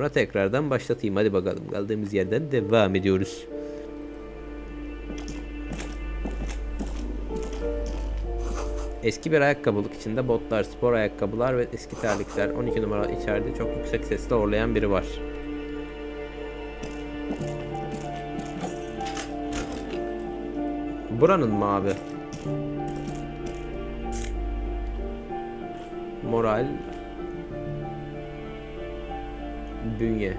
sonra tekrardan başlatayım. Hadi bakalım, kaldığımız yerden devam ediyoruz. Eski bir ayakkabılık içinde botlar, spor ayakkabılar ve eski terlikler. 12 numara içeride çok yüksek sesle horlayan biri var. Buranın mı abi? Moral. Bünye.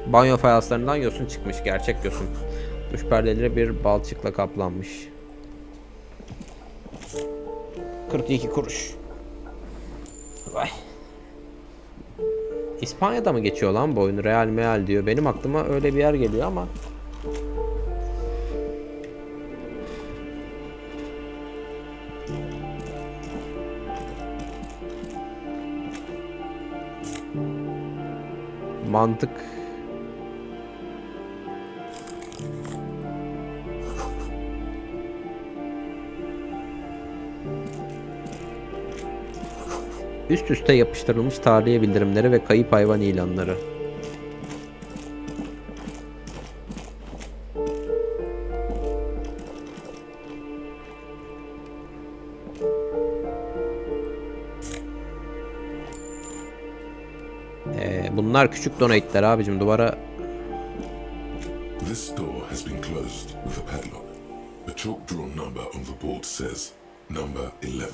Banyo fayanslarından yosun çıkmış. Gerçek yosun. Duş perdeleri bir balçıkla kaplanmış. 42 kuruş. Vay. İspanya'da mı geçiyor lan bu oyun? Real Meal diyor. Benim aklıma öyle bir yer geliyor ama. Mantık. Üst üste yapıştırılmış tahliye bildirimleri ve kayıp hayvan ilanları. Bunlar küçük donate'ler abicim, duvara. This door has been closed with a padlock. A chalk drawn number on the board says number 11.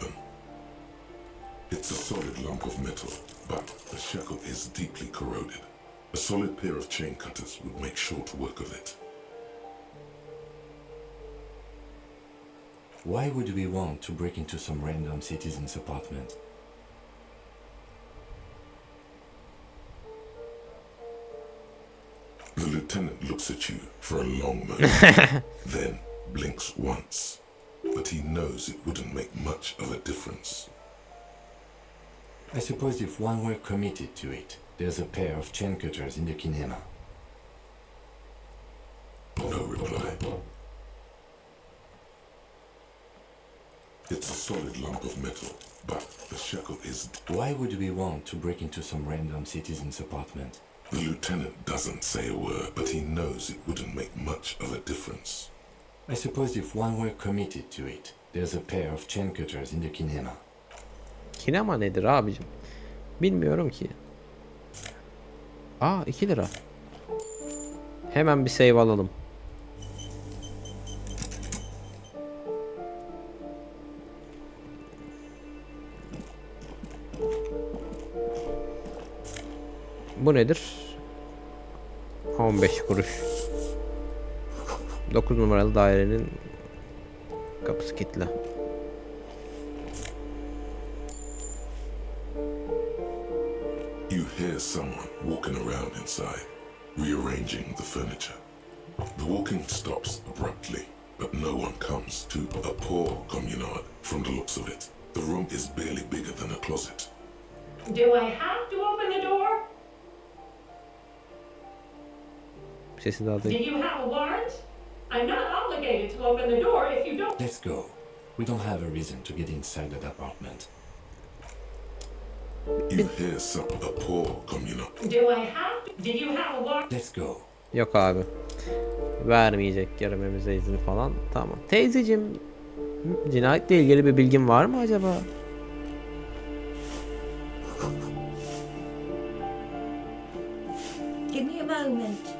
It's a solid lump of metal, but the shackle is deeply corroded. A solid pair of chain cutters would make short work of it. Why would we want to break into some random citizen's apartment? The lieutenant looks at you for a long moment, then blinks once. But he knows it wouldn't make much of a difference. I suppose if one were committed to it, there's a pair of chain cutters in the kinema. No reply. It's a solid lump of metal, but the shackle is... Why would we want to break into some random citizen's apartment? The lieutenant doesn't say a word, but he knows it wouldn't make much of a difference. I suppose if one were committed to it, there's a pair of chain cutters in the kinema. Kinema nedir abicim? Bilmiyorum ki. Aa, 2 lira. Hemen bir save alalım. Bu nedir? 15 kuruş. 9 numaralı dairenin kapısı kilitli. You hear someone walking around inside, rearranging the furniture. The walking stops abruptly, but no one comes to a poor communard from the looks of it. The room is barely bigger than a closet. Do I have to open the door? Sesi daha Do you have a warrant? I'm not obligated to open the door if you don't. Let's go. We don't have a reason to get inside that apartment. You hear a poor communard. Do you have a warrant? Let's go. Yok abi. Vermeyecek görmemize izin falan. Tamam. Teyzeciğim, cinayetle ilgili bir bilgin var mı acaba? Give me a moment.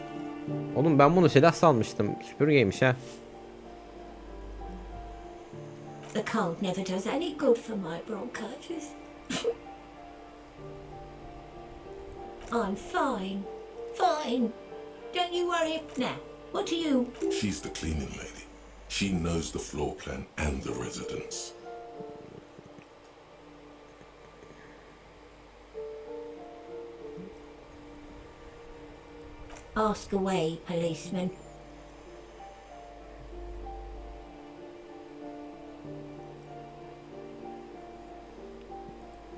Oğlum ben bunu silah sanmıştım. Süpürgeymiş ha. The cold never does any good for my bronchitis. I'm fine. Fine. Don't you worry. Now, what are you? She's the cleaning lady. She knows the floor plan and the residence. Ask away, policeman.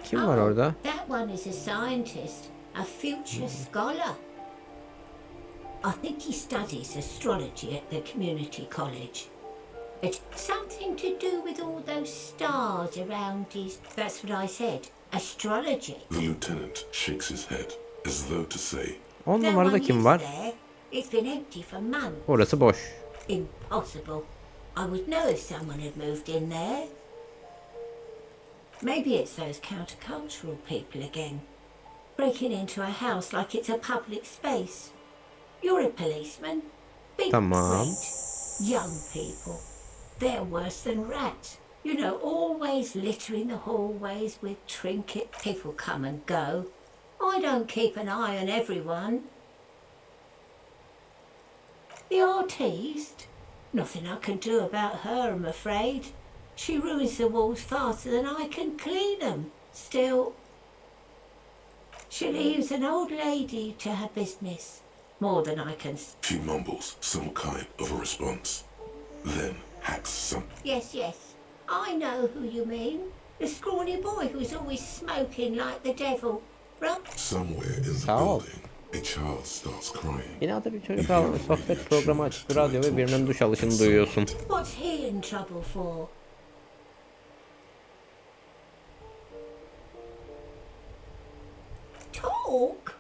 Kim var orada? That one is a scientist, a future scholar. I think he studies astrology at the community college. It's something to do with all those stars around his... That's what I said. Astrology. The lieutenant shakes his head as though to say, 10 No numarada one kim lives var? there. It's been empty for months. Orası boş. Impossible. I would know if someone had moved in there. Maybe it's those countercultural people again. Breaking into a house like it's a public space. You're a policeman. Be Tamam. great. Young people. They're worse than rats. You know, always littering the hallways with trinkets. People come and go. I don't keep an eye on everyone. The artiste? Nothing I can do about her, I'm afraid. She ruins the walls faster than I can clean them. Still, she leaves an old lady to her business. More than I can... she mumbles some kind of a response, then hacks some. Yes, yes. I know who you mean. The scrawny boy who's always smoking like the devil. Right? Somewhere in the Sağ ol. building, a child starts crying. Binada bir çocuk ağlıyor. Sohbet programı açık bir radyo ve birinin duş alışını duyuyorsun. What's he in trouble for? Talk?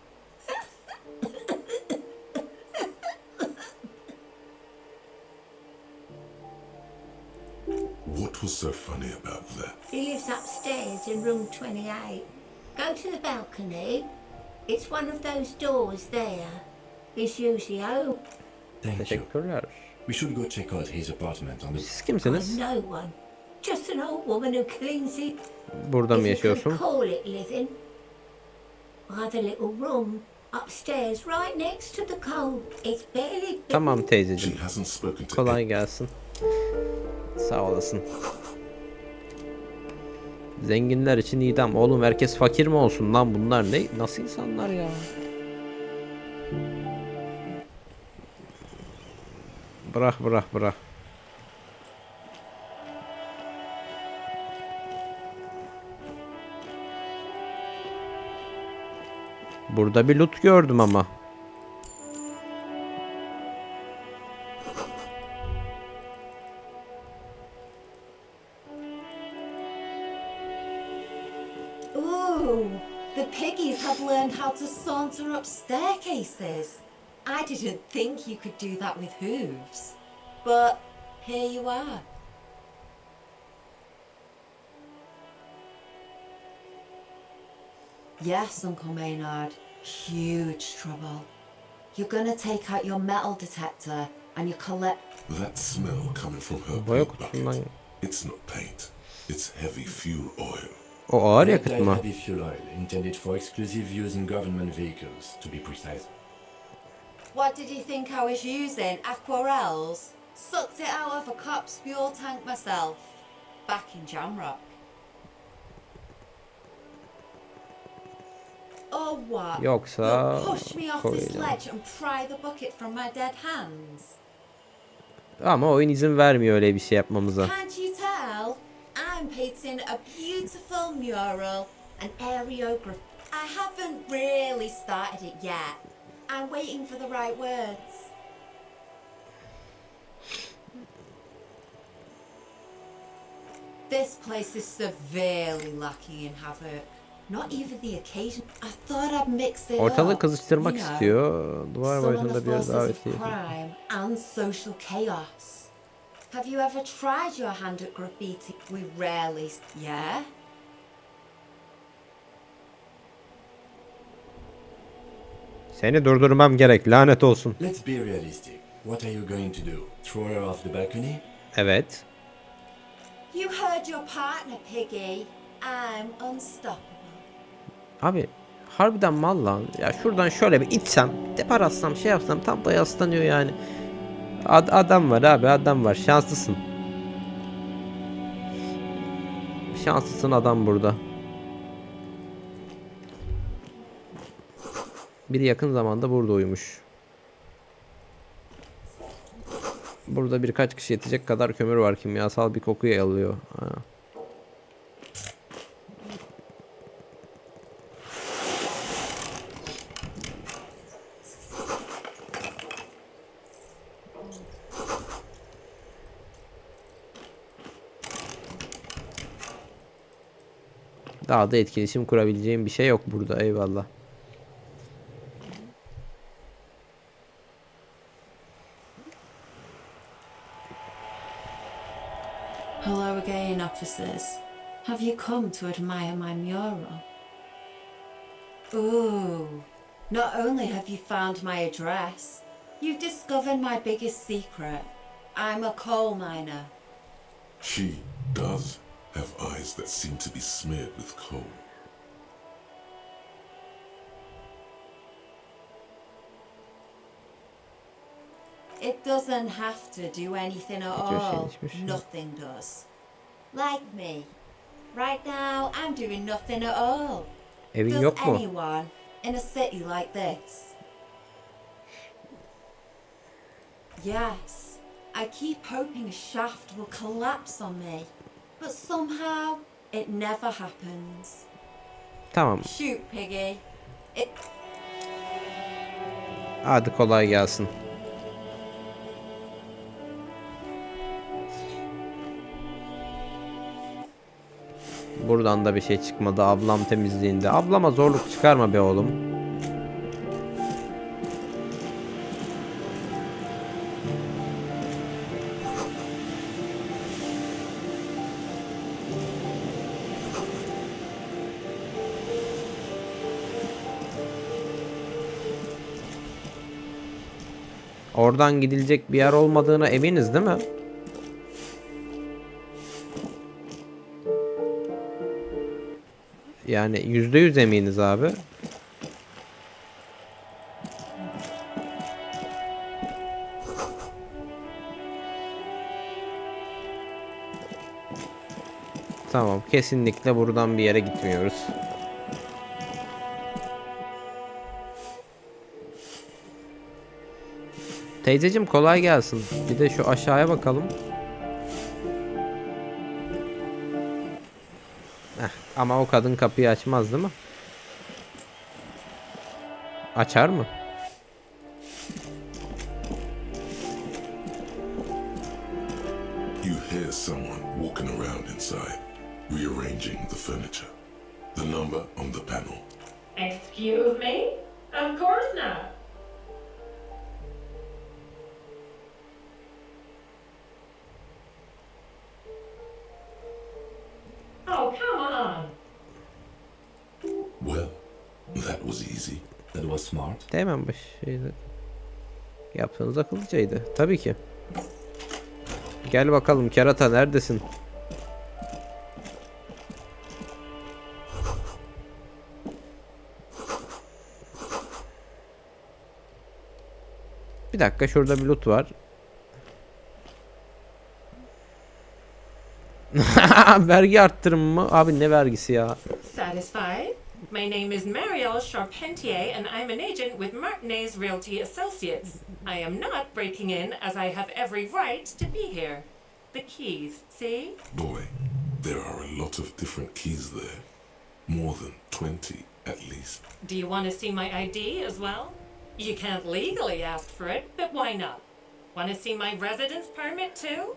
What was so funny about that? He lives upstairs in room 28. Go to the balcony. It's one of those doors there. It's usually open. Thank you. Teşekkürler. We should go check out his apartment on the... Siz kimsiniz? I'm no one. Just an old woman who cleans it. Burada mı If you yaşıyorsun? could call it living. I have a little room upstairs right next to the coal. It's barely big. Tamam She teyzeciğim. hasn't spoken to Kolay gelsin. Sağ olasın. Zenginler için idam. Oğlum herkes fakir mi olsun lan, bunlar ne? Nasıl insanlar ya? Bırak bırak bırak. Burada bir loot gördüm ama. Ooh, the piggies have learned how to saunter up staircases. I didn't think you could do that with hooves. But here you are. Yes, Uncle Maynard. Huge trouble. You're gonna take out your metal detector and you collect... that smell coming from her Boya paint kutusundan. bucket. It's not paint. It's heavy fuel oil. O ağır Red yakıt dye mı? heavy fuel oil intended for exclusive use in government vehicles, to be precise. What did you think I was using? Aquarels? Sucked it out of a cop's fuel tank myself. Back in Jamrock. Oh what? Yoksa You'll push me off this koyacağım. ledge and pry the bucket from my dead hands. Ama oyun izin vermiyor öyle bir şey yapmamıza. Can't you tell? I'm painting a beautiful mural, an aerograph. I haven't really started it yet. I'm waiting for the right words. This place is severely lacking in havoc. Not even the occasion. I thought I'd mix it Ortalığı up. kızıştırmak you know, istiyor. Duvar some on başında the bir forces of davetiye. crime and social chaos. Have you ever tried your hand at graffiti? We rarely... Yeah? Seni durdurmam gerek, lanet olsun. Let's be realistic. What are you going to do? Throw her off the balcony? Evet. You heard your partner, Piggy. I'm unstoppable. Abi harbiden mal lan. Ya şuradan şöyle bir itsem, depar atsam, şey yapsam tam da yaslanıyor yani. Adam var abi, adam var. Şanslısın. Şanslısın adam burada. Biri yakın zamanda burada uyumuş. Burada birkaç kişi yetecek kadar kömür var. Kimyasal bir koku yayılıyor. Ha. Daha da etkileşim kurabileceğim bir şey yok burada. Eyvallah. Hello again, officers. Have you come to admire my mural? Ooh. Not only have you found my address, you've discovered my biggest secret. I'm a coal miner. She does have eyes that seem to be smeared with coal. It doesn't have to do anything at all. hiçbir şey. Nothing does. Like me. Right now, I'm doing nothing at all. Evin Does yok mu? anyone in a city like this? Yes. I keep hoping a shaft will collapse on me. But somehow, it never happens. Tamam. Shoot, Piggy. Hadi kolay gelsin. Buradan da bir şey çıkmadı ablam temizliğinde. Ablama zorluk çıkarma be oğlum. Oradan gidilecek bir yer olmadığına eminiz değil mi? Yani %100 eminiz abi. Tamam, kesinlikle buradan bir yere gitmiyoruz. Teyzeciğim kolay gelsin. Bir de şu aşağıya bakalım. Ama o kadın kapıyı açmaz değil mi? Açar mı? You hear someone walking around inside, rearranging the furniture. The number on the panel. Excuse me? Of course not. Oh, come on. Well, that was easy. That was smart. Hemen baş şeydi. Yaptığınız akıllıcaydı. Tabii ki. Gel bakalım kerata neredesin? Bir dakika şurada bir loot var. Vergi arttırımı mı? Abi ne vergisi ya? Satisfied? My name is Marielle Charpentier, and I'm an agent with Martinez Realty Associates. I am not breaking in, as I have every right to be here. The keys, see? Boy, there are a lot of different keys there. More than 20 at least. Do you want to see my ID as well? You can't legally ask for it, but why not? Want to see my residence permit too?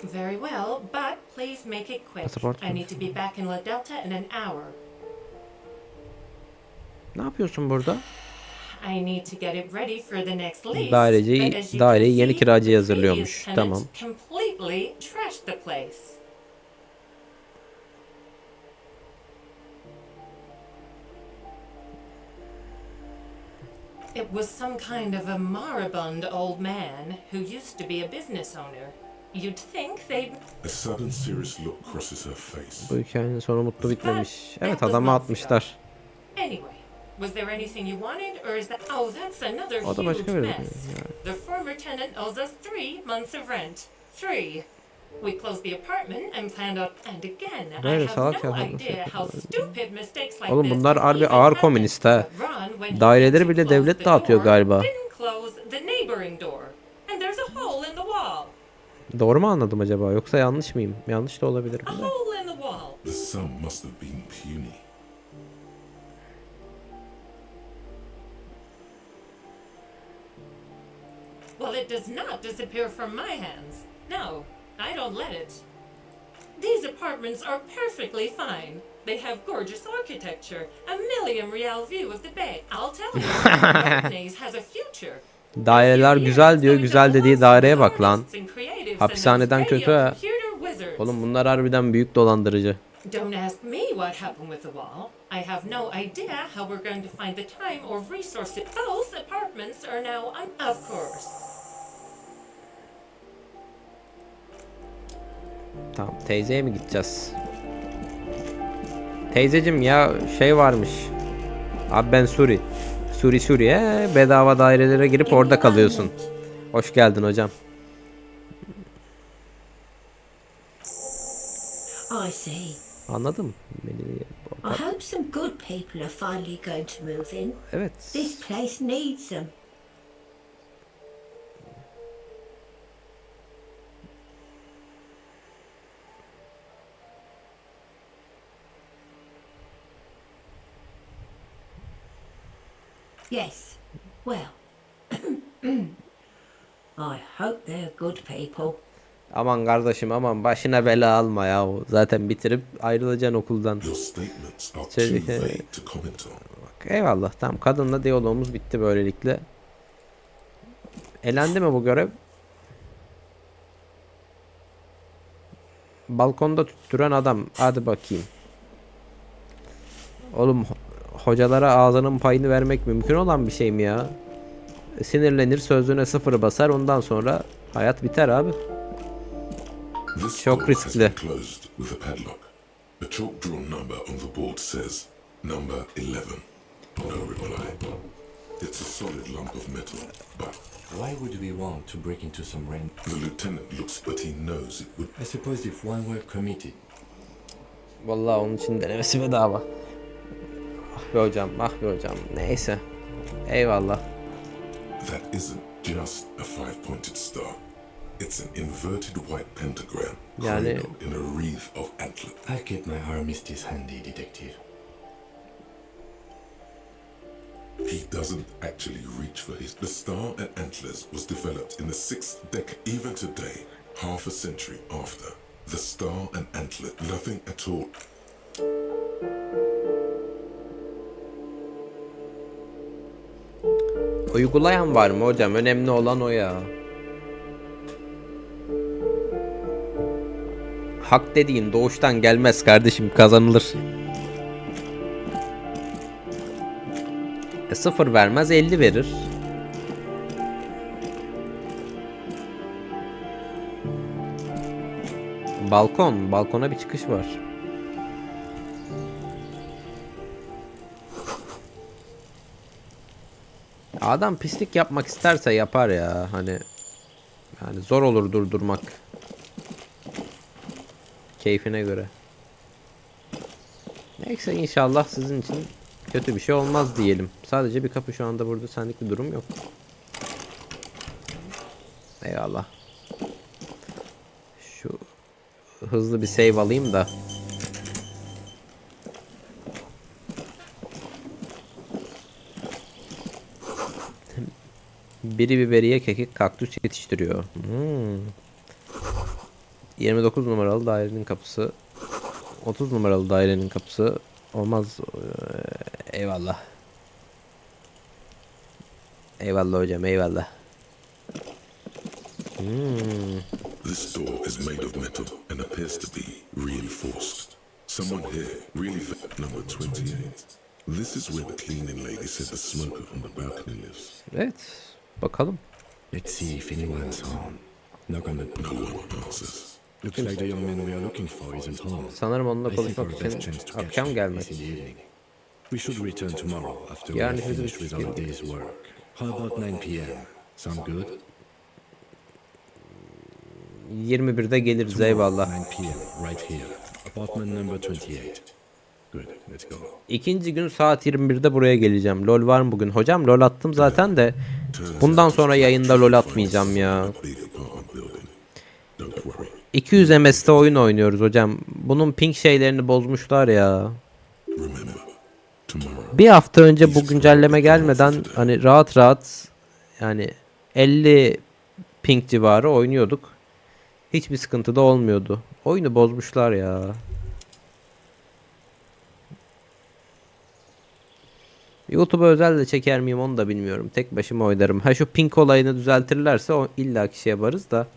Very well, but please make it quick. Pasaport I need to be back in La Delta in an hour. Ne yapıyorsun burada? I need to get it ready for the next lease. Daireci, but as you daireyi can yeni see, kiracıya the hazırlıyormuş. previous Tamam. tenant completely trashed the place. It was some kind of a moribund old man who used to be a business owner. You'd think they'd... A sudden serious look crosses her face. Bu hikayenin sonu mutlu bitmemiş. Evet, That was adamı months atmışlar. Anyway, was there anything you wanted, or is that... Oh, that's another O da huge başka bir mess. The former tenant owes us 3 months of rent. 3. We closed the apartment and planned out... And again, I Böyle have salak no yapmadım. idea how stupid mistakes like Oğlum this bunlar can harbi even ağır happen. komünist ha. But Ron, when he Daireleri went to bile close devlet the dağıtıyor door, galiba. didn't close the neighboring door. And there's a hole in the wall. Doğru mu anladım acaba? Yoksa yanlış mıyım? Yanlış da olabilir. A hole in the wall. The sum must have been puny. Well, it does not disappear from my hands. No, I don't let it. These apartments are perfectly fine. They have gorgeous architecture, a million real view of the bay. I'll tell you, Martinez has a future. Daireler güzel diyor. Güzel dediği daireye bak lan. Hapishaneden kötü ha. Oğlum bunlar harbiden büyük dolandırıcı. Don't ask me what happened with the wall. I have no idea how we're going to find the time or resources. Both apartments are now of course. Tamam, teyzeye mi gideceğiz? Teyzecim ya şey varmış. Abi ben Suriye bedava dairelere girip orada kalıyorsun. Hoş geldin hocam. I see. Anladım. I hope some good people are finally going to move in. Evet. This place needs them. Yes. Well, I hope they're good people. Aman kardeşim aman başına bela alma ya. Zaten bitirip ayrılacaksın okuldan. Your statements are Şey- too vague to comment on. Bak, eyvallah tamam, kadınla diyalogumuz bitti böylelikle. Elendi mi bu görev? Balkonda tutturan adam. Hadi bakayım. Oğlum hocalara ağzının payını vermek mümkün olan bir şey mi ya? Sinirlenir, sözüne sıfır basar, ondan sonra hayat biter abi. This Çok door riskli. has been closed with a padlock. A chalk drawn number on the board says number 11. No reply. It's a solid lump of metal, but Why would we want to break into some rent? the lieutenant looks, but he knows it would. I suppose if one were committed. Vallahi onun için denemesi bedava. Ah be hocam, ah be hocam. Neyse. Eyvallah. That isn't just a five-pointed star. It's an inverted white pentagram Yani- cradled in a wreath of antlers. I'll keep my armistice handy, detective. He doesn't actually reach for his. The star and antlers was developed in the 6th decade. Even today, half a century after, the star and antler, nothing at all. Uygulayan var mı hocam? Önemli olan o ya. Hak dediğin doğuştan gelmez kardeşim, kazanılır. Sıfır vermez, 50 verir. Balkona bir çıkış var. Adam pislik yapmak isterse yapar ya, hani yani zor olur durdurmak. Keyfine göre. Neyse, inşallah sizin için kötü bir şey olmaz diyelim. Sadece bir kapı şu anda burada, senlik bir durum yok. Eyvallah. Şu hızlı bir save alayım da. Biri biberiye, kekik, kaktüs yetiştiriyor. 29 numaralı dairenin kapısı. 30 numaralı dairenin kapısı. Olmaz. Eyvallah. Eyvallah hocam, eyvallah. This door is made of metal and appears to be reinforced. Someone here really number 28. This is where the cleaning lady said the smoker on the balcony lives. Evet. Bakalım. Let's see if anyone's home. Knock on the No door. one answers. Looks like the young man we are looking for isn't home. Sanırım onunla I think konuşmak our best için chance to catch akşam him gelmek. is in the evening. We should return tomorrow after we Yani are finished with our day's work. How about 9 p.m.? Sound good? 21'de geliriz, Tomorrow, eyvallah. 9 p.m. right here. Apartment number 28. Good. Let's go. İkinci gün saat 21'de buraya geleceğim. LOL var mı bugün? Hocam LOL attım zaten de. Bundan sonra yayında LOL atmayacağım ya. Big apartment building. Don't worry. 200 MS'te oyun oynuyoruz hocam. Bunun ping şeylerini bozmuşlar ya. Remember, tomorrow. Bir hafta önce bu güncelleme gelmeden hani rahat yani 50 ping civarı oynuyorduk. Hiçbir sıkıntı da olmuyordu. Oyunu bozmuşlar ya. YouTube'a özel de çeker miyim onu da bilmiyorum. Tek başıma oynarım. Ha şu pink olayını düzeltirlerse o illaki şey yaparız da.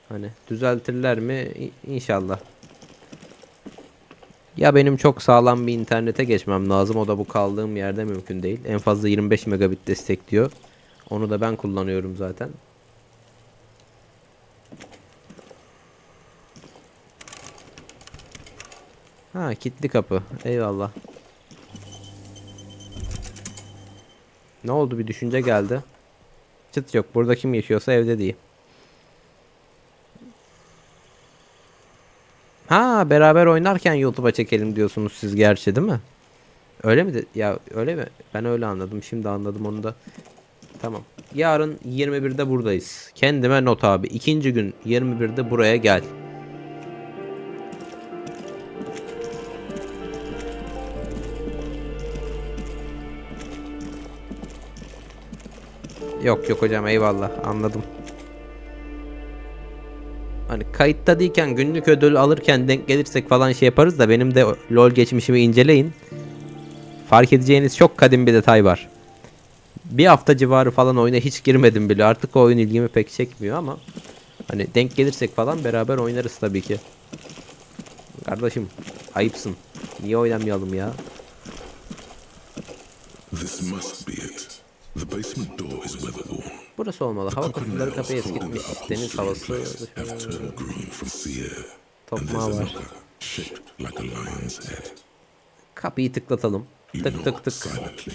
Hani düzeltirler mi? İnşallah. Ya benim çok sağlam bir internete geçmem lazım. O da bu kaldığım yerde mümkün değil. En fazla 25 megabit destekliyor. Onu da ben kullanıyorum zaten. Ha, kilitli kapı. Eyvallah. Ne oldu, bir düşünce geldi. Çıt yok. Burada kim yaşıyorsa evde değil. Ha, beraber oynarken YouTube'a çekelim diyorsunuz siz gerçi, değil mi? Öyle mi ya, öyle mi? Ben öyle anladım. Şimdi anladım onu da. Tamam. Yarın 21'de buradayız. Kendime not abi. İkinci gün 21'de buraya gel. Yok yok hocam, eyvallah, anladım. Hani kayıtta değilken günlük ödül alırken denk gelirsek falan şey yaparız da benim de LoL geçmişimi inceleyin. Fark edeceğiniz çok kadim bir detay var. Bir hafta civarı falan oyuna hiç girmedim bile. Artık o oyun ilgimi pek çekmiyor ama hani denk gelirsek falan beraber oynarız tabii ki. Kardeşim ayıpsın. Niye oynamayalım ya? This must be it. The basement door is weatherworn. Burası olmalı. Hava koşulları kapıyı eskitmiş. Deniz havası. Have turned green from sea air. And there's Tokmağı a var. knocker shaped like a lion's head. Kapıyı tıklatalım. You Tık knock tık tık. silently.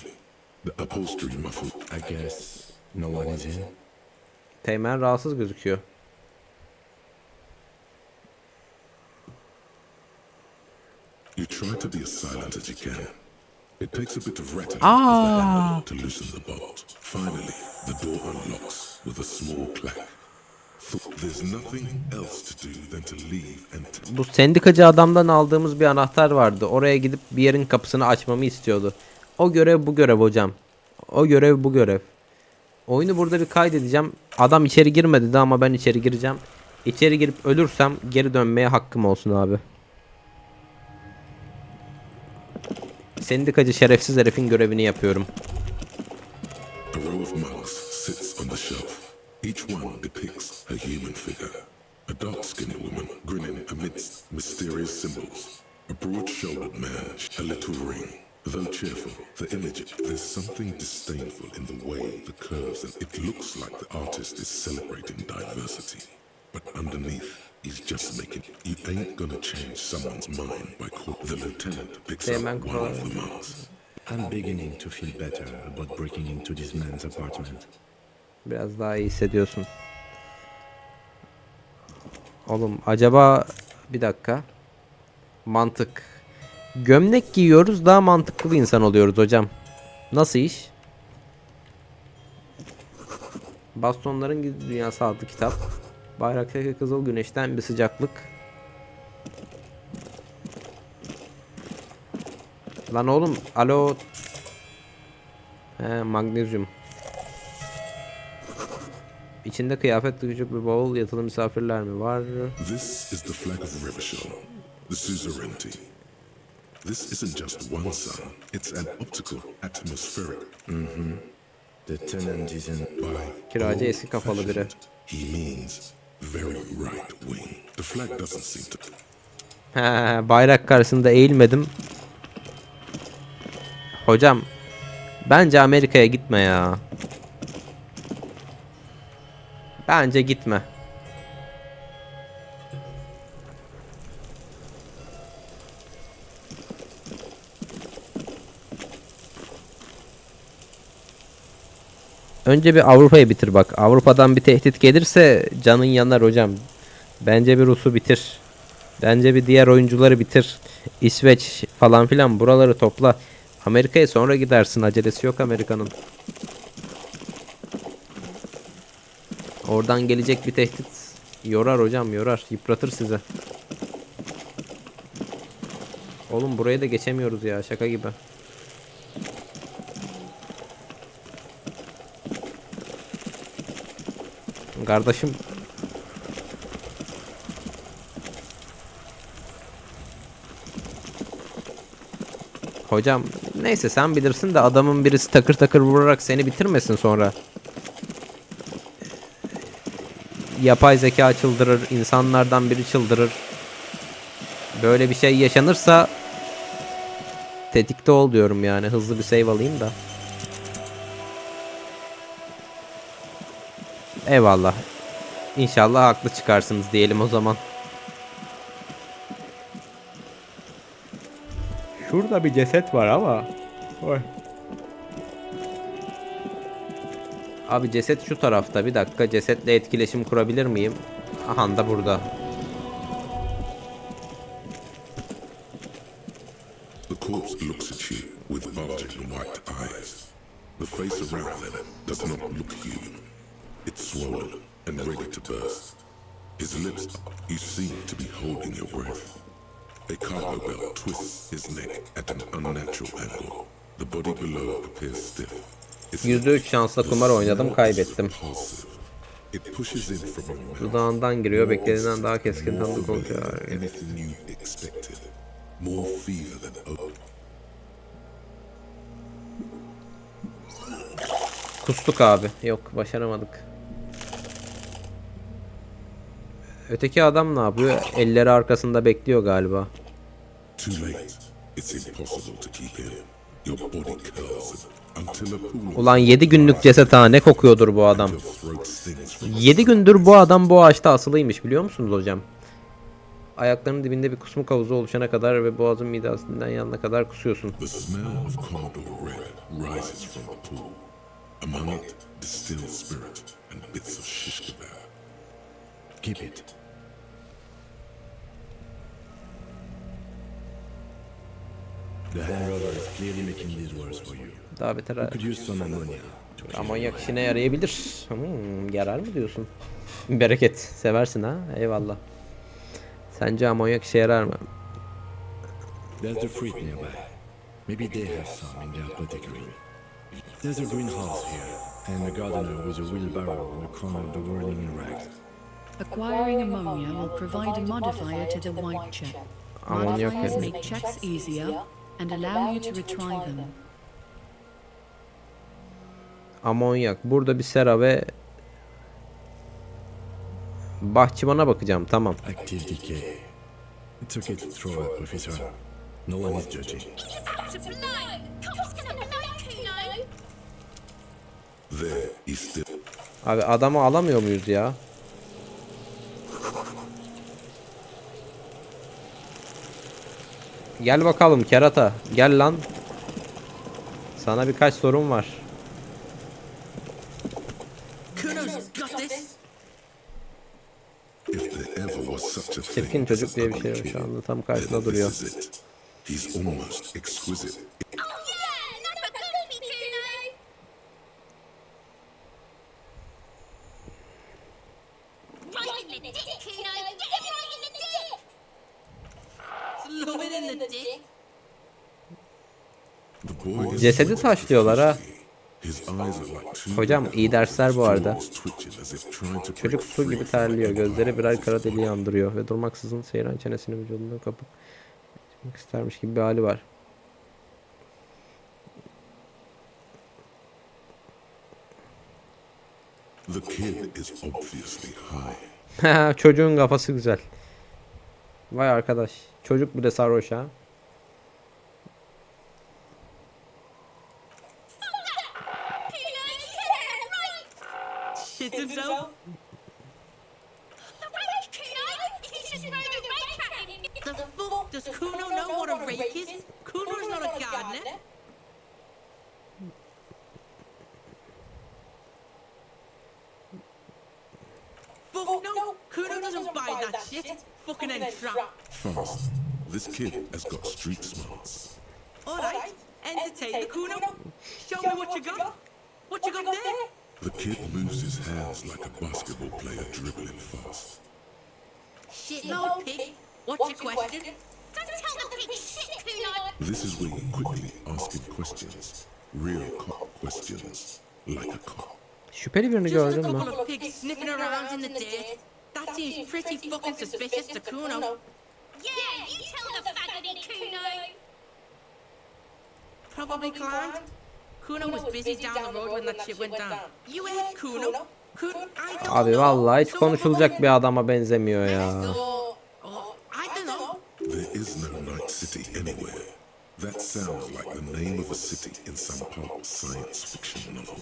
The upholstery muffled. I guess no one is in. Teğmen rahatsız gözüküyor. You try to be as silent as you can. It takes a bit of rattling of the handle to loosen the bolt. Finally, the door unlocks with a small clack. There's nothing else to do than to leave and Bu sendikacı adamdan aldığımız bir anahtar vardı. Oraya gidip bir yerin kapısını açmamı istiyordu. O görev bu görev hocam. O görev bu görev. Oyunu burada bir kaydedeceğim. Adam içeri girmedi dedi ama ben içeri gireceğim. İçeri girip ölürsem geri dönmeye hakkım olsun abi. Sendikacı şerefsiz herifin görevini yapıyorum. a row of mugs sits on the shelf. Each one depicts a human figure. A dark-skinned woman grinning amidst mysterious symbols. A broad-shouldered man, a little ring. Though cheerful, the image, there's something disdainful in the way the curves, and it looks like the artist is celebrating diversity. But underneath, he's just making. You ain't gonna change someone's mind by calling. The lieutenant picks up Teğmen one of the mugs. I'm beginning to feel better about breaking into this man's apartment. Biraz daha iyi hissediyorsun. Oğlum acaba bir dakika. Mantık. Gömlek giyiyoruz, daha mantıklı bir insan oluyoruz hocam. Nasıl iş? Bastonların Gizli Dünyası adlı kitap. Bayraktaki kızıl güneşten bir sıcaklık. Lan oğlum, alo. Magnezyum. İçinde kıyafetli küçük bir bavul, yatılı misafirler mi var? This is the flag of Revachol, the suzerainty. This isn't just one sun, it's an optical atmospheric. The tenant is in. By Kiracı eski kafalı biri. he means very right wing. The flag doesn't seem to. Bayrak karşısında eğilmedim. Hocam, bence Amerika'ya gitme ya. Bence gitme. Önce bir Avrupa'yı bitir bak. Avrupa'dan bir tehdit gelirse canın yanar hocam. Bence bir Rus'u bitir. Bence bir diğer oyuncuları bitir. İsveç falan filan, buraları topla. Amerika'ya sonra gidersin. Acelesi yok Amerika'nın. Oradan gelecek bir tehdit yorar hocam, yorar. Yıpratır size. Oğlum burayı da geçemiyoruz ya, şaka gibi. Kardeşim. Hocam neyse sen bilirsin de adamın birisi takır takır vurarak seni bitirmesin sonra. Yapay zeka çıldırır, insanlardan biri çıldırır. Böyle bir şey yaşanırsa tetikte ol diyorum yani. Hızlı bir save alayım da. Eyvallah. İnşallah haklı çıkarsınız diyelim o zaman. Şurada bir ceset var ama. Oy. Abi ceset şu tarafta. Bir dakika, cesetle etkileşim kurabilir miyim? Aha da burada. The corpse looks at you with bulging white eyes. The face around them does not look human. It's swollen and ready to burst. His lips, you seem to be holding your breath. A cargo belt twists his neck at an unnatural angle. The body below appears stiff. %3 şansla kumar oynadım, kaybettim. It pushes in from your mouth. Dudağından giriyor, beklediğinden daha keskin tanıdık oluyor. Anything you expected. More fever than hope. Kustuk abi. Yok, başaramadık. Öteki adam ne yapıyor? Elleri arkasında bekliyor galiba. Too late. It's impossible to keep him. Your body curls until a pool of Ulan 7 günlük ceset ha, ne kokuyordur bu adam. your throat stings from 7 gündür bu adam bu ağaçta asılıymış, biliyor musunuz hocam? Ayaklarının dibinde bir kusmuk havuzu oluşana kadar ve boğazın midesinden yanına kadar kusuyorsun. the smell of Commodore Red rises from the pool. Among it, distilled spirit and bits of shish kebab. Keep it. The hand rubber is clearly making this worse for you. Daha beter. Could use some ammonia. Amonyak işine yarayabilir. Yarar mı diyorsun? Bereket. Seversin ha? Eyvallah. Sence amonyak işe yarar mı? There's the fruit nearby. Maybe they have some in their apothecary. There's a greenhouse here, and a gardener with a wheelbarrow in the corner of the whirling in rags. Acquiring ammonia will provide a modifier to the white check. Amonyak Modifiers dedim. make checks easier and allow you to retry them. Amonyak. Burada bir sera ve bahçıvana bakacağım. Tamam. Active decay. It's okay to throw up, Professor. No one is judging. There he still. Abi adamı alamıyor muyuz ya? Gel bakalım kerata. Gel lan. Sana birkaç sorum var. If there ever was such a thing Çirkin as çocuk an diye bir şey ugly var şu kid, anda tam then karşısında duruyor. this is it. He's almost exquisite. The boy is Cesedi taşlıyorlar ha. His eyes are like two Hocam iyi dersler bu arada. jaws twitching as if trying to Çocuk break su free gibi from terliyor. their Gözleri birer arms. kara deliği andırıyor ve durmaksızın seyren çenesini vücudundan kapıp çıkmak istermiş gibi bir hali var. The kid is obviously high. Çocuğun kafası güzel. Vay arkadaş. Çocuk bile sarhoş ha. Shit himself? The fuck? Does Kuno know what a rake is? Kuno's not a gardener. Fuck no! Kuno doesn't buy that shit. Fucking entrap. Fast. This kid has got street smarts. Alright, entertain the Kuno. Show me what you got. What you got there? The kid moves his hands like a basketball player dribbling fast. Shit, no pig. What's your question? Don't tell the pig shit, Kuno! This is where you quickly ask him questions. Real cop questions. Like a cop. Şüpheli birini Just a gördün mü? couple of pigs sniffing around in the dirt. That seems pretty fucking suspicious to Kuno. Yeah, you tell the faggoty, Kuno! probably climbed. Kuno was busy down the road when that shit went down. You ain't Kuno. Abi vallahi hiç konuşulacak bir adama benzemiyor ya. I don't know. There is no night city anywhere. That sounds like the name of a city in some pulp science fiction novel.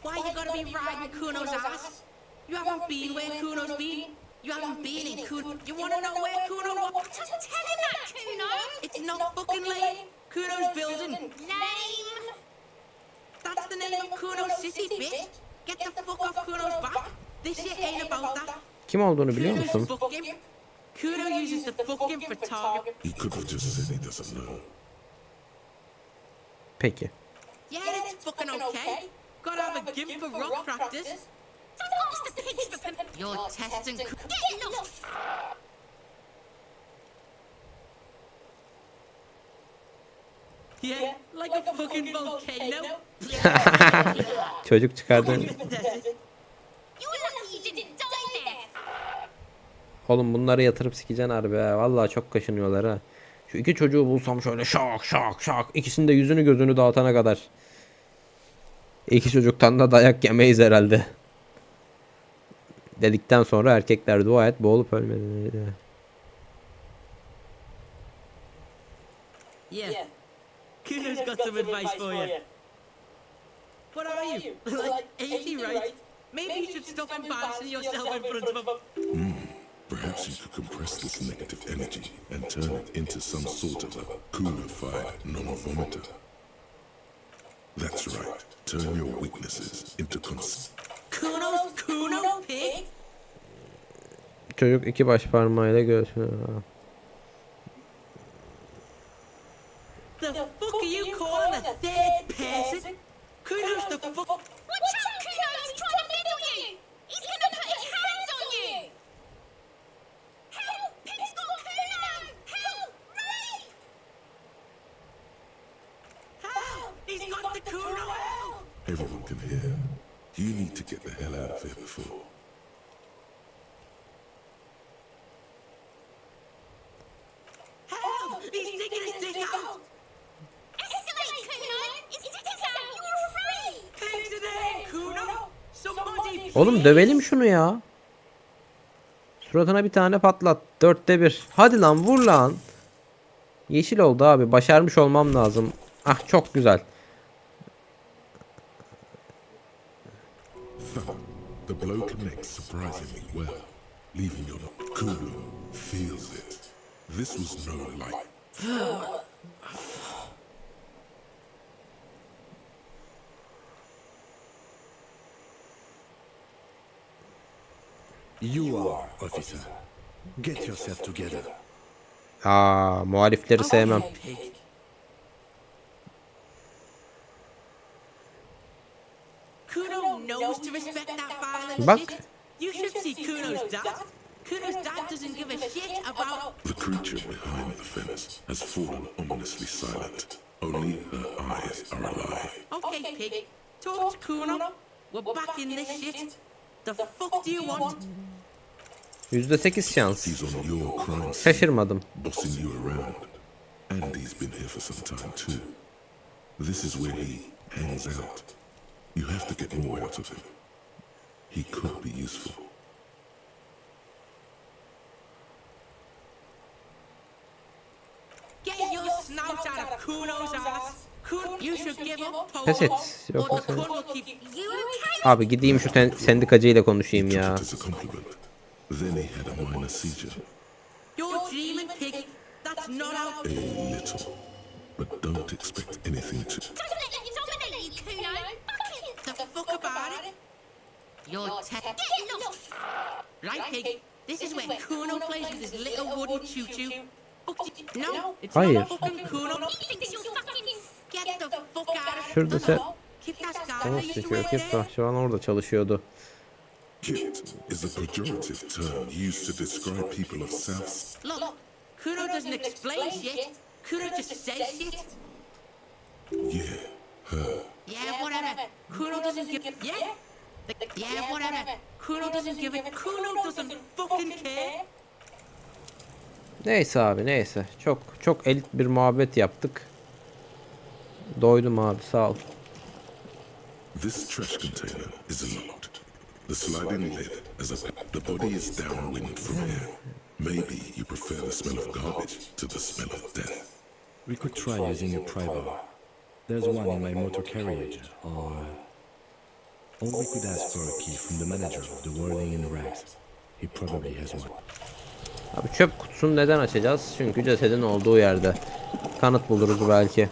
Why you gotta be riding Kuno's ass? You haven't been where Kuno's been. You haven't been in Kuno. You wanna know where Kuno was? Just tell him that, Kuno. It's not fucking late. Kuno's building. Name. That's the name of Kuno's city, bitch. Get the fuck off Kuno's back. This shit ain't about that. Kim olduğunu biliyor Kuno's musun? fuck him. Kuno uses the fuck him for target. He could have just said he doesn't know. Peki. Yeah, it's fucking okay. Gotta have a gift for rock practice. Don't ask the pigs for permission. You're testing. Get lost. Yeah, like a fucking volcano. Çocuk çıkardı. You're lucky you didn't die there. Oğlum bunları yatırıp sikeceksin harbi ha. Vallahi çok kaşınıyorlar ha. Şu iki çocuğu bulsam şöyle şak şak şak. İkisinin de yüzünü gözünü dağıtana kadar. İki çocuktan da dayak yemeyiz herhalde. Dedikten sonra erkekler dua et boğulup ölmedi. Yeah. Kuno's got some advice for you. What are you? Like 80, right? Maybe you should stop embarrassing yourself in front of him. Perhaps you could compress this negative energy and turn it into some sort of a coolified non-vomiter. That's right. Turn your weaknesses into Kuno pig? Çocuk iki baş parmağıyla göğsüne. The fuck are you calling a third person? Kuno's the fuck. Watch out, Kuno! He's trying to middle you! He's gonna put his hands on you! Help! Pig's got Kuno! Help! Ray! Help! He's got the Kuno out! Everyone can hear. You need to get the hell out of here before. Help! He's taking his dick out! Escalate, Kuno! His dick is out! You're free! Take the name, Kuno! Somebody Oğlum dövelim şunu ya. Suratına bir tane patlat. 4'te 1. Hadi lan vur lan. Yeşil oldu abi. Başarmış olmam lazım. Ah çok güzel. The blow connects surprisingly well, leaving your Kulu feels it. This was no light. You are, officer. Get yourself together. Aa, muhalifleri sevmem. pig. Kuno knows to respect that violent Bak. shit. You should see Kuno's dad. Kuno's dad doesn't give a shit about. The creature behind the fence has fallen ominously silent. Only her eyes are alive. Okay, pig. Talk to Kuno. We're back in this shit. The fuck do you want? %8 şans. He's on your crime scene, Şaşırmadım. bossing you around. And he's been here for some time too. This is where he hangs out. You have to get more out of him. He could be useful. Get your snout out of Kuno's ass. Kuno, you should give up Pes et. power. Yoksa Or the sen... Kuno will keep You okay? Abi gideyim şu sendikacıyla konuşayım Took ya. it as a compliment. Then he had a minor seizure. You're dreaming, pig. That's not how. A little. But don't expect anything to... Don't let him dominate you, Kuno! Fuck it! The fuck about it? You're Get lost! Right, pig. This is where Kuno plays with his little wooden choo-choo. No, it's Hayır. not fucking Kuno. He thinks you're fucking... Get the fuck out of Şurada sen... Keep that scar Tamam that you çekiyor. used to Kit wear var. Şu an orada çalışıyordu. Kit is a pejorative term used to describe people of South... Look, Kuno doesn't explain shit. Kuno just says shit. Yeah, her. Yeah, whatever. Kuno doesn't give... Yeah? Yeah, whatever. Kuno doesn't give it. Kuno doesn't fucking care. Neyse abi neyse. Çok elit bir muhabbet yaptık. Doydum abi, sağ ol. This trash container is locked. The sliding lid as the body is downwind from here. Maybe you prefer the smell of garbage to the smell of death. We could try using a pry bar. There's one in my motor carriage, or we could ask for a key from the manager of the Whirling in Rags. He probably has one. Abi çöp kutusunu neden açacağız? Çünkü cesedin olduğu yerde. Kanıt buluruz belki.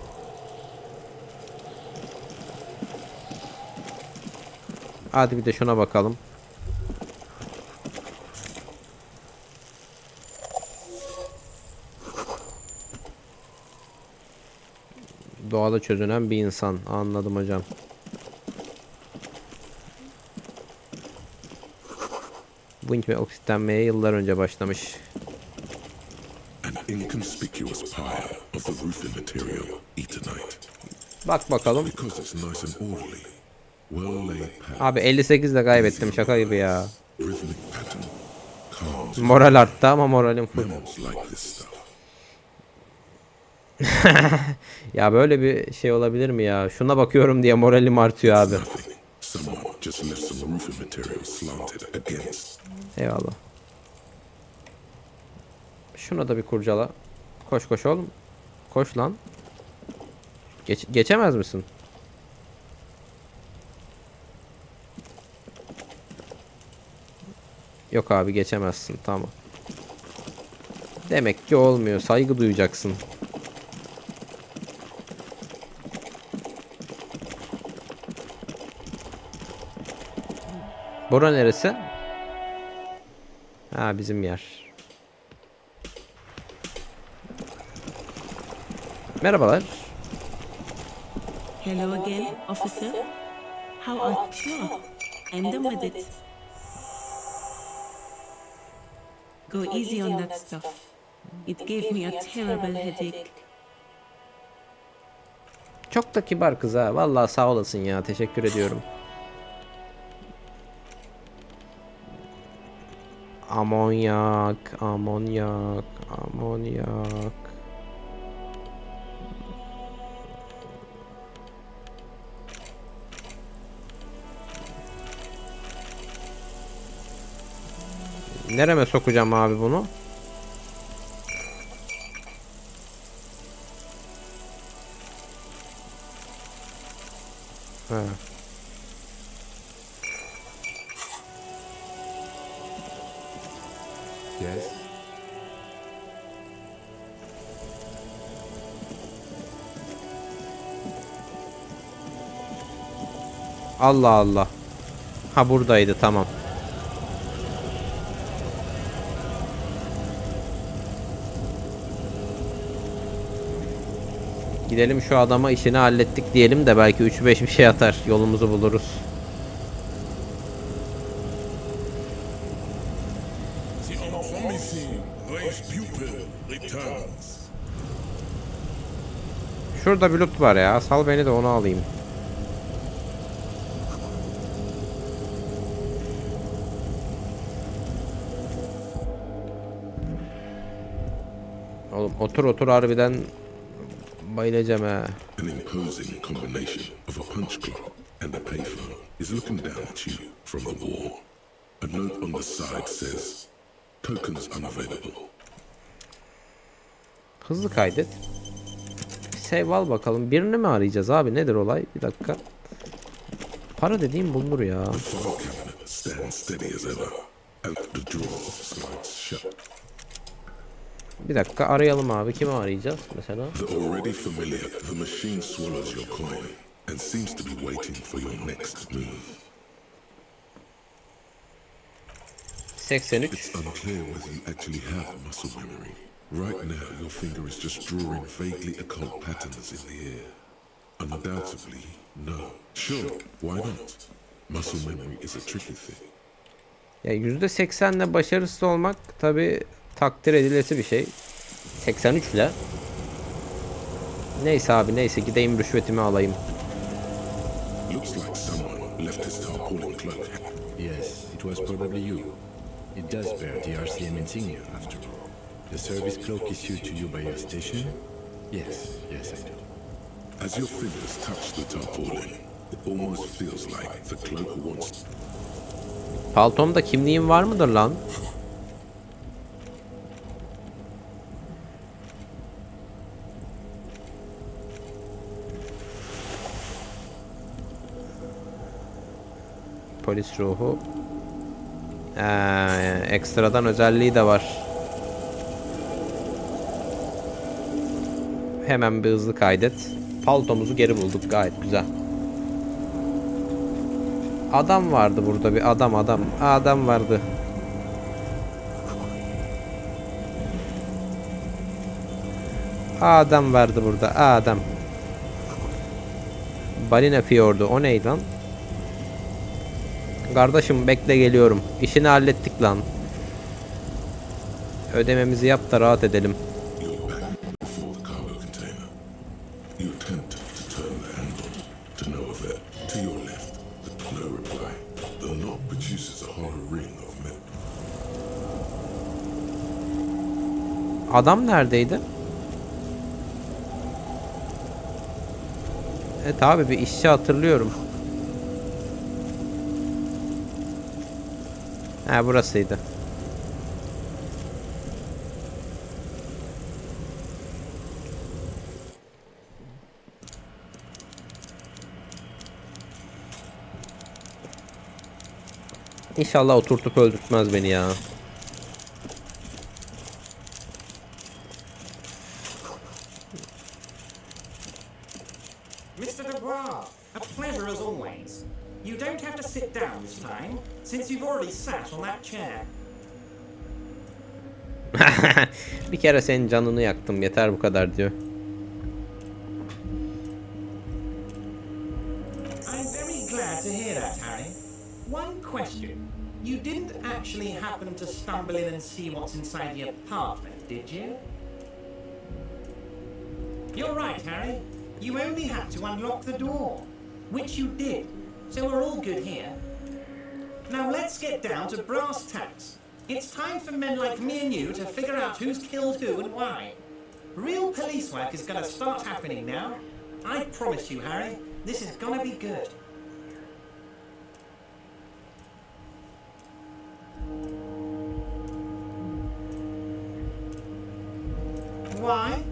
Hadi bir de şuna bakalım. Doğada çözünen bir insan. Anladım hocam. Winch ve oksitlenmeye yıllar önce başlamış. An inconspicuous pile of the roofing material Eternite. Bak bakalım. Because it's nice and orderly. Well laid pattern. Abi 58 de kaybettim, şaka gibi ya. Rhythmic pattern. Calms. Moral arttı ama moralim full. Memos like this stuff. Ya böyle bir şey olabilir mi ya? Şuna bakıyorum diye moralim artıyor abi. Nothing. Someone just left some roofing material slanted against. Eyvallah. Şuna da bir kurcala. Koş koş oğlum. Koş lan. Geçemez misin? Yok abi, geçemezsin, tamam. Demek ki olmuyor. Saygı duyacaksın. Bura neresi? Ha, bizim yer. Merhabalar. Hello again, officer. How are you? I'm done with it. Go easy on that stuff. It gave me a terrible headache. Çok da kibar kız ha. Vallahi sağ olasın ya. Teşekkür ediyorum. Amonyak, amonyak, amonyak. Nereme sokacağım abi bunu? Ha. Yes? Allah Allah. Ha, buradaydı, tamam. Gidelim şu adama, işini hallettik diyelim de belki 3-5 bir şey atar. Yolumuzu buluruz. Şurada bir loot var ya. Sal beni de onu alayım. Oğlum otur otur, harbiden bayılacağım ha. An imposing combination of a punch clock and a payphone is looking down at you from the wall. A note on the side says, "Tokens unavailable." Hızlı kaydet. Save al bakalım. Birini mi arayacağız abi? Nedir olay? Bir dakika. Para dediğim bulunur ya. The file cabinet stands steady as ever. Out the drawer slides shut. Bir dakika, arayalım abi. Kimi arayacağız mesela? The already familiar, the machine swallows your coin and seems to be waiting for your next move. 83. It's unclear whether you actually have muscle memory. Right now, your finger is just drawing vaguely occult patterns in the air. Undoubtedly, no. Sure, why not? Muscle memory is a tricky thing. Ya %80'le başarısız olmak tabi takdir edilesi bir şey. 83 ile. Neyse abi, neyse, gideyim rüşvetimi alayım. Looks like someone left his tarpaulin cloak. Yes, it was probably you. It does bear the RCM insignia, after all. The service cloak issued to you by your station? Yes, yes, I do. As your fingers touch the tarpaulin, it almost feels like the cloak wants. Paltomda kimliğin var mıdır lan? Polis ruhu. Ekstradan özelliği de var. Hemen bir hızlı kaydet. Paltomuzu geri bulduk, gayet güzel. Adam vardı burada, bir adam vardı. Adam vardı burada, adam. Balina fiyordu, o neydi lan? Kardeşim bekle, geliyorum. İşini hallettik lan. Ödememizi yap da rahat edelim. Adam neredeydi? Evet abi, bir işçi hatırlıyorum. Ha, burasıydı. İnşallah oturtup öldürtmez beni ya. Mr. Dubois, a pleasure as always. You don't have to sit down this time, since you've already sat on that chair. Bir kere senin canını yaktım, yeter bu kadar diyor. I'm very glad to hear that, Harry. One question. You didn't actually happen to stumble in and see what's inside the apartment, did you? You're right, Harry. You only had to unlock the door, which you did, so we're all good here. Now let's get down to brass tacks. It's time for men like me and you to figure out who's killed who and why. Real police work is gonna start happening now. I promise you, Harry, this is gonna be good. Why?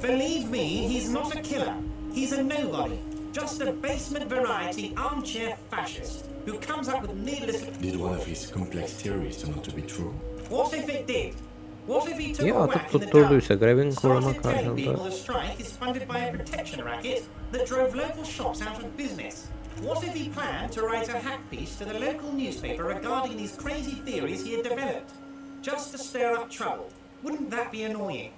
Believe me, he's not a killer. He's a nobody. Just a basement variety armchair fascist who comes up with needless... Did one of his complex theories turn out to be true? What if it did? What if he took İyi a atıp whack in the tutturduysa dark? grevin koruma Started telling people karşılığında. the strike is funded by a protection racket that drove local shops out of business. What if he planned to write a hack piece to the local newspaper regarding these crazy theories he had developed? Just to stir up trouble. Wouldn't that be annoying?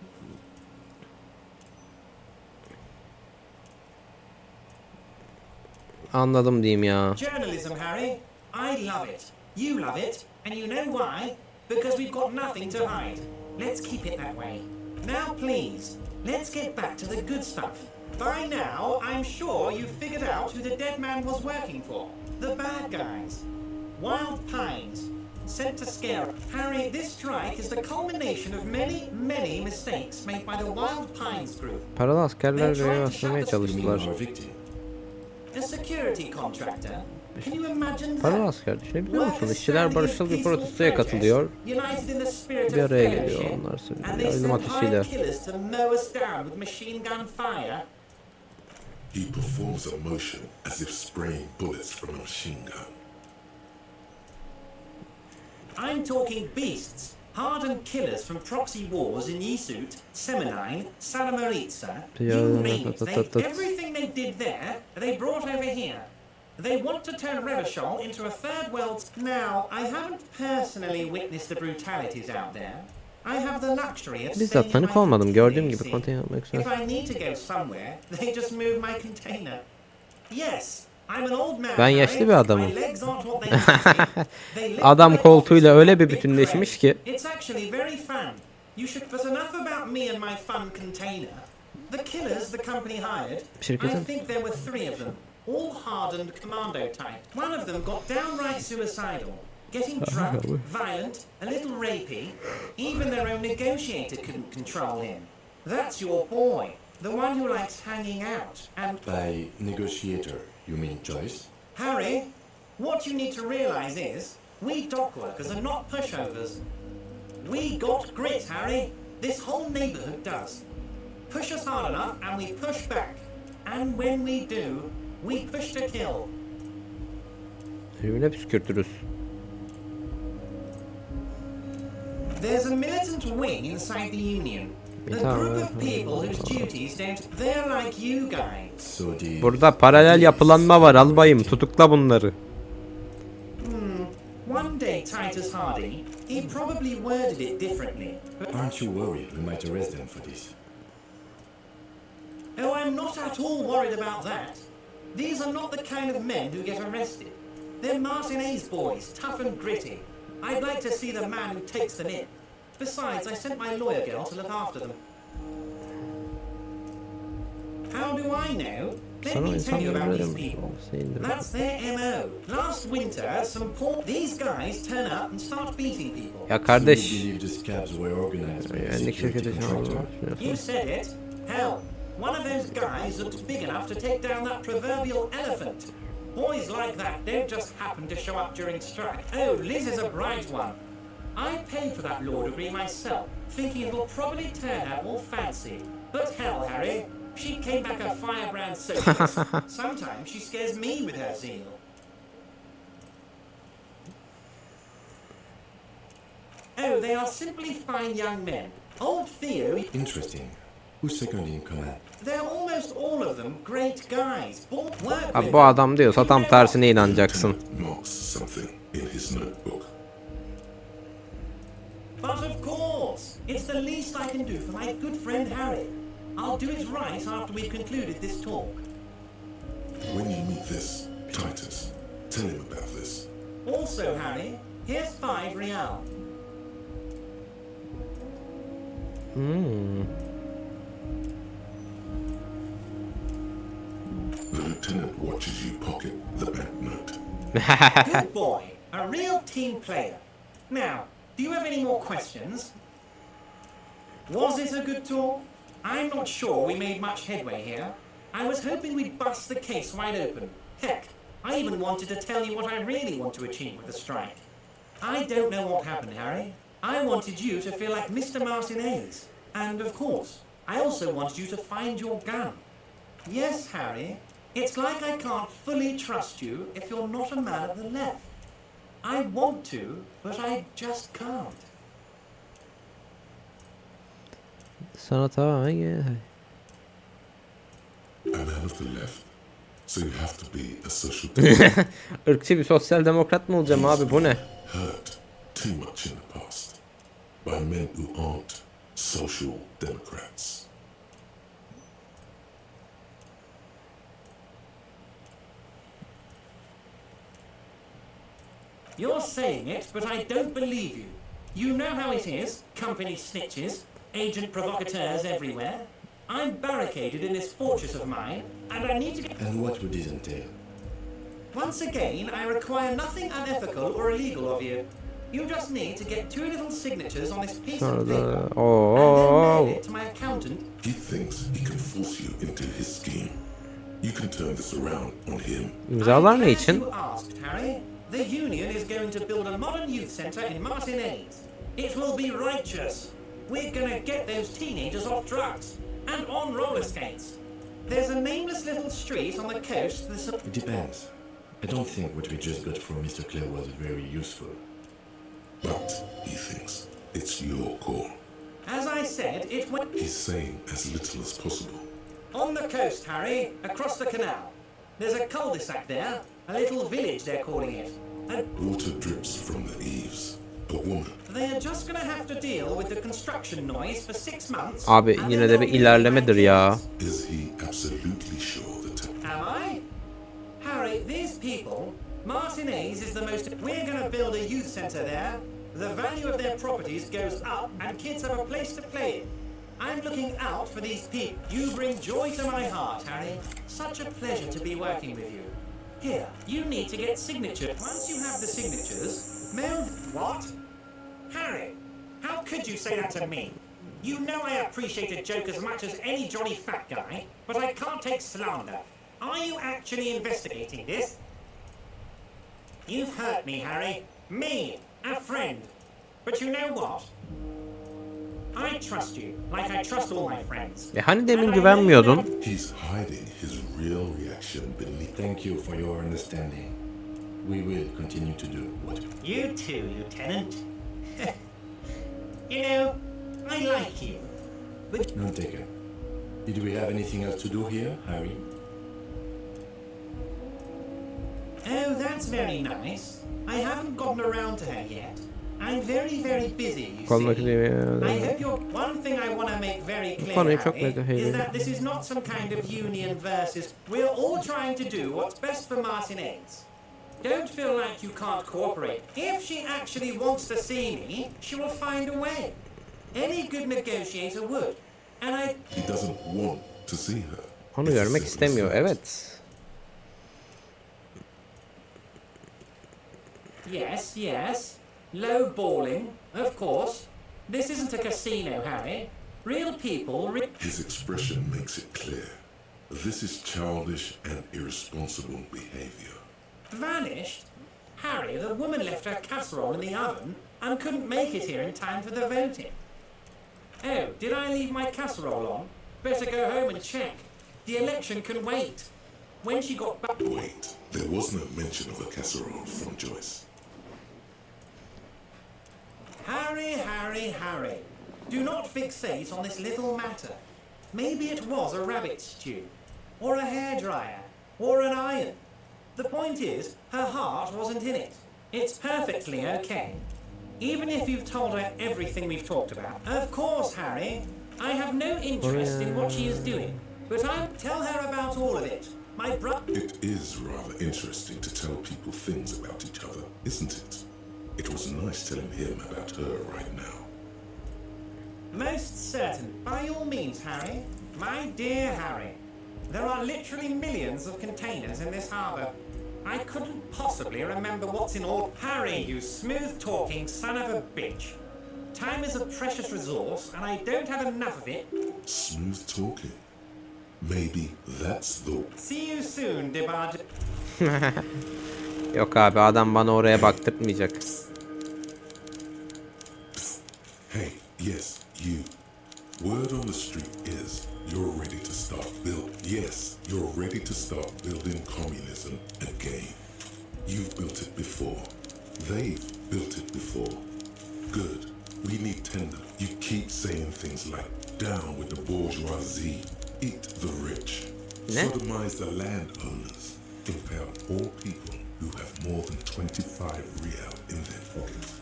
Anladım diyeyim ya. Journalism, Harry. I love it. You love it. And you know why? Because we've got nothing to hide. Let's keep it that way. Now, please, let's get back to the good stuff. By now, I'm sure you've figured out who the dead man was working for. The bad guys. Wild Pines. Sent to scare. Harry, this strike is the culmination of many, many mistakes made by the Wild Pines group. Paralı askerler görev asılmaya You çalıştılar. mean our victim? A security contractor. Can you imagine Paralı that? asker düşünebiliyor musun? İşçiler barışçıl bir protestoya katılıyor. Bir araya geliyor onlar söylüyor. Ölüm ateşiyle. He performs a motion as if spraying bullets from a machine gun. I'm talking beasts, hardened killers from proxy wars in Yisut, Semenine, Salamaritsa, you name it. Everything they did there, they brought over here. They want to turn Revachol into a third world... Now, I haven't personally witnessed the brutalities out there. I have the luxury of Bizzat tanık olmadım. Gördüğüm gibi konteyner yapmak If üzere. I need to go somewhere, they just move my container. Yes, I'm an old man. Ben yaşlı bir adamım. My legs aren't what they used to be. They lift Adam my koltuğuyla boxes öyle like bir a big bütünleşmiş crane. ki. It's actually very fun. You should put enough about me and my fun container. The killers the company hired, I think there were 3 of them, all hardened commando type. One of them got downright suicidal, getting drunk, violent, a little rapey. Even their own negotiator couldn't control him. That's your boy, the one who likes hanging out and... By negotiator, you mean Joyce? Harry, what you need to realize is, we dock workers are not pushovers. We got grit, Harry. This whole neighborhood does. Push us hard enough and we push back. And when we do, we push to kill. Ölümüne püskürtürüz. There's a militant wing inside the Union. A group of people whose duties don't... They're like you guys. So the... Burada paralel yapılanma var albayım. Tutukla bunları. One day Titus Hardy, he probably worded it differently. Aren't you worried we might arrest them for this? Oh, I'm not at all worried about that. These are not the kind of men who get arrested. They're Martinez boys, tough and gritty. I'd like to see the man who takes them in. Besides, I sent my lawyer girl to look after them. How do I know? Let me tell you about these people. That's their MO. Last winter, these guys turn up and start beating people. Ya kardeş. So you believe the scabs were organized by a Güvenlik security şirketi contractor? You said it. Hell, one of those guys looks big enough to take down that proverbial elephant. Boys like that don't just happen to show up during strike. Oh, Liz is a bright one. I paid for that law degree myself, thinking it will probably turn out all fancy. But hell, Harry, she came back a firebrand socialist. Sometimes she scares me with her zeal. Oh, they are simply fine young men. Old Theo... Interesting. Who's second in command? They're almost all of them great guys. Work Abi with bu adam diyorsa tam tersine inanacaksın. Marks something in his notebook. But of course, it's the least I can do for my good friend Harry. I'll do it right after we've concluded this talk. When you meet this Titus, tell him about this. Also, Harry, here's 5 real. The lieutenant watches you pocket the banknote. Good boy, a real team player. Now, do you have any more questions? Was it a good tour? I'm not sure we made much headway here. I was hoping we'd bust the case wide open. Heck, I even wanted to tell you what I really want to achieve with the strike. I don't know what happened, Harry. I wanted you to feel like Mr. Martinez. And of course, I also wanted you to find your gun. Yes, Harry, it's like I can't fully trust you if you're not a man of the left. I want to, but I just can't. Sana tamamen A man of the left, so you have to be a social Irkçı bir sosyal demokrat mı olacağım abi bu ne? hurt too much in the past by men who aren't social democrats. You're saying it, but I don't believe you. You know how it is, company snitches, agent provocateurs everywhere. I'm barricaded in this fortress of mine, and I need to get... And what would this entail? Once again, I require nothing unethical or illegal of you. You just need to get 2 little signatures on this piece of paper, and then mail it to my accountant. He thinks he can force you into his scheme. You can turn this around on him. İmzalar I'm ne glad için? you asked, Harry. The Union is going to build a modern youth centre in Martinez. It will be righteous. We're gonna get those teenagers off drugs and on roller skates. There's a nameless little street on the coast. It depends. I don't think what we just got from Mr. Clare was very useful. But he thinks it's your call. As I said, it went He's saying as little as possible. on the coast, Harry, across the canal. There's a cul-de-sac there, a little village they're calling it. And Water drips from the eaves. A woman. they're just gonna have to deal with the construction noise for 6 months. Abi and yine then de they'll bir be ilerlemedir back ya. in. Is he absolutely sure that... Am I? Harry, these people, Martinez is the most... We're gonna build a youth centre there. The value of their properties goes up and kids have a place to play in. I'm looking out for these people. You bring joy to my heart, Harry. Such a pleasure to be working with you. Here, you need to get signatures. Once you have the signatures, mail... What? Harry, how could you say that to me? You know I appreciate a joke as much as any Johnny fat guy, but I can't take slander. Are you actually investigating this? You've hurt me, Harry. Me, a friend. But you know what? I trust you, like I trust all my friends. Hani demin güvenmiyordun? He's hiding his real reaction beneath. Thank you for your understanding. We will continue to do what You too, Lieutenant. You know, I like you. But None taken. Did we have anything else to do here, Harry? oh, that's very nice. I haven't gotten around to her yet. I'm very, very busy, you see. I hope you're... One thing I want to make very clear, Harry, is that this is not some kind of union versus... We're all trying to do what's best for Martinez. Don't feel like you can't cooperate. If she actually wants to see me, she will find a way. Any good negotiator would. And He doesn't want to see her. Onu görmek istemiyor. Evet. Yes, yes. Low balling, of course. This isn't a casino, Harry. Real people... His expression makes it clear. This is childish and irresponsible behavior. Vanished? Harry, the woman left her casserole in the oven and couldn't make it here in time for the voting. Oh, did I leave my casserole on? Better go home and check. The election can wait. When she got back... Wait, there was no mention of a casserole from Joyce. Harry, Harry, Harry. Do not fixate on this little matter. Maybe it was a rabbit stew, or a hairdryer, or an iron. The point is, her heart wasn't in it. It's perfectly okay. Even if you've told her everything we've talked about. Of course, Harry. I have no interest in what she is doing, but I'll tell her about all of it. My brother... It is rather interesting to tell people things about each other, isn't it? It was nice telling him about her right now. Most certain. By all means, Harry. My dear Harry. There are literally millions of containers in this harbour. I couldn't possibly remember what's in all... Harry, you smooth-talking son of a bitch. Time is a precious resource, and I don't have enough of it. Smooth talking. Maybe that's the... See you soon, Debard. Yok abi, adam bana oraya baktırtmayacak. Hey, yes, you. Word on the street is you're ready to start you're ready to start building communism again. You've built it before. They've built it before. Good. We need tender. You keep saying things like, down with the bourgeoisie, eat the rich, sodomize the landowners, impale all people who have more than 25 real in their pockets.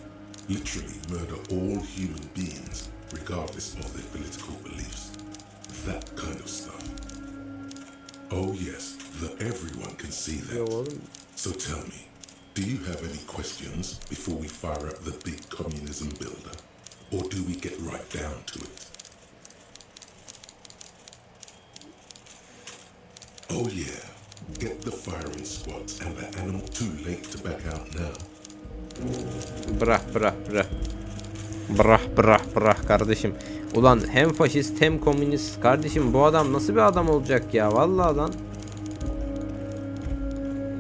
Literally murder all human beings, regardless of their political beliefs. That kind of stuff. Oh yes, everyone can see that. So tell me, do you have any questions before we fire up the big communism builder? Or do we get right down to it? Oh yeah, get the firing squads and the animal too late to back out now. Bırak kardeşim. Ulan hem faşist hem komünist kardeşim, bu adam nasıl bir adam olacak ya, vallahi lan.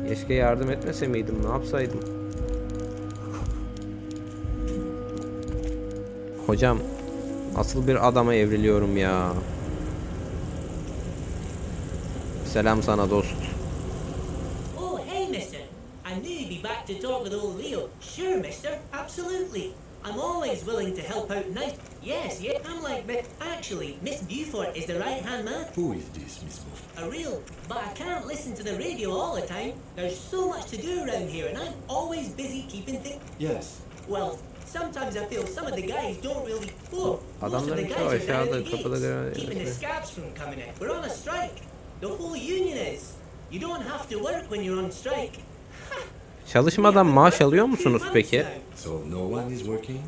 Keşke yardım etmese miydim, ne yapsaydım? Hocam nasıl bir adama evriliyorum ya. Selam sana dost. Oh, hey, mister. I knew you'd be back to talk with old Leo. Sure, mister. Absolutely. I'm always willing to help out nice. Yes, I'm like, but actually, Miss Beaufort is the right-hand man. Who is this, Miss Beaufort? A real, but I can't listen to the radio all the time. There's so much to do around here, and I'm always busy keeping things. Yes. Well, sometimes I feel some of the guys don't really. Oh, most of the Adamların guys çoğu are down at aşağıda the kapıda gates, keeping the scabs from coming in. We're on a strike. The whole union is. You don't have to work when you're on strike. Çalışmadan maaş alıyor musunuz peki? So no one is working?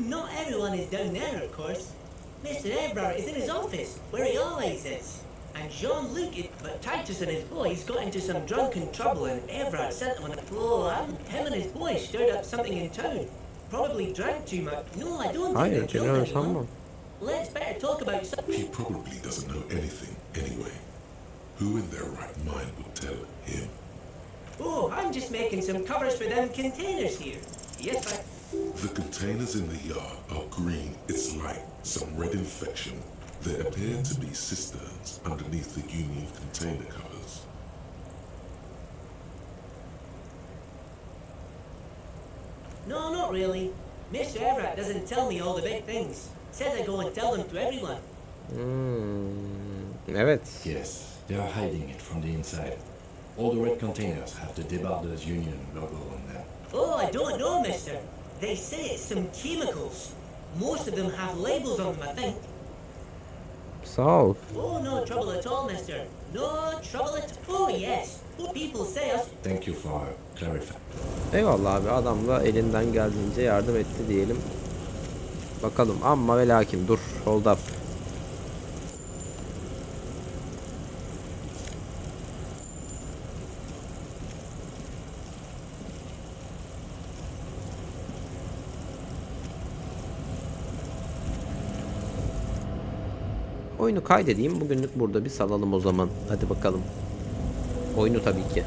Not everyone is down there, of course. Mr. Ebrard is in his office, where he always is. And Jean-Luc, but Titus and his boys got into some drunken trouble and Ebrard sent them on a... Oh, him and his boys stirred up something in town. Probably drank too much. No, I don't think Hayır, they killed anyone. sanmam. Let's better talk about something. He probably doesn't know anything anyway. Who in their right mind would tell him? Oh, I'm just making some covers for them containers here. Yes, I... The containers in the yard are green. It's like some red infection. There appear to be cisterns underneath the Union container covers. No, not really. Mr. Everett doesn't tell me all the big things. Says I go and tell them to everyone. Evet. Yes, they are hiding it from the inside. All the red containers have the Debarders Union logo on them. Oh, I don't know, mister. They say it's some chemicals. Most of them have labels on them, I think. Sağ ol. Oh, no trouble at all, mister. No trouble at all. Oh, yes. People say us. Thank you for clarifying. Eyvallah abi, adam da elinden geldiğince yardım etti diyelim. Bakalım, amma ve lakin dur, hold up. Oyunu kaydedeyim, bugünlük burada bir salalım o zaman. Hadi bakalım. Oyunu tabii ki.